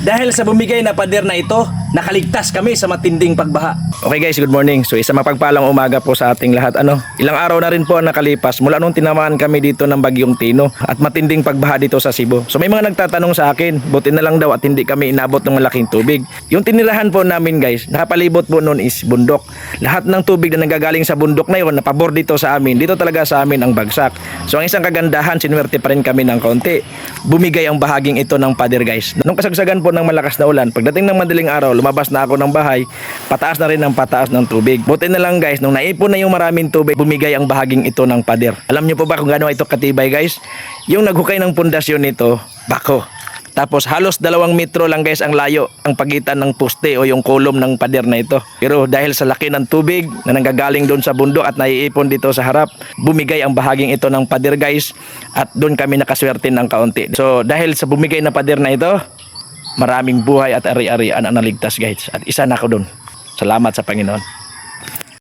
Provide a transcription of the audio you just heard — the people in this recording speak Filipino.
Dahil sa bumigay na pader na ito, nakaligtas kami sa matinding pagbaha. Okay guys, good morning. So isang mapagpalang umaga po sa ating lahat. Ilang araw na rin po ang nakalipas mula nung tinamaan kami dito ng bagyong Tino at matinding pagbaha dito sa Cebu. So may mga nagtatanong sa akin, buti na lang daw at hindi kami inabot ng malaking tubig. Yung tinirahan po namin guys, nakapalibot po noon is bundok. Lahat ng tubig na nanggagaling sa bundok na yun, napabor dito sa amin, dito talaga sa amin ang bagsak. So ang isang kagandahan, sinuwerte pa rin kami ng kaunti. Bumigay ang bahaging ito ng pader guys. Nung kasagsagan po ng malakas na ulan, pagdating ng madaling araw, lumabas na ako ng bahay, pataas na rin ang pataas ng tubig. Buti na lang guys, nung naipon na yung maraming tubig, bumigay ang bahaging ito ng pader. Alam nyo po ba kung gaano ito katibay guys? Yung naghukay ng pundasyon nito, bako. Tapos halos 2 metro lang guys ang layo ang pagitan ng poste o yung kolom ng pader na ito. Pero dahil sa laki ng tubig na nanggagaling doon sa bundok at naiipon dito sa harap, bumigay ang bahaging ito ng pader guys at doon kami nakaswerte ng kaunti. So dahil sa bumigay na pader na ito, maraming buhay at ari-arian ang naligtas guys at isa na ako doon. Salamat sa Panginoon.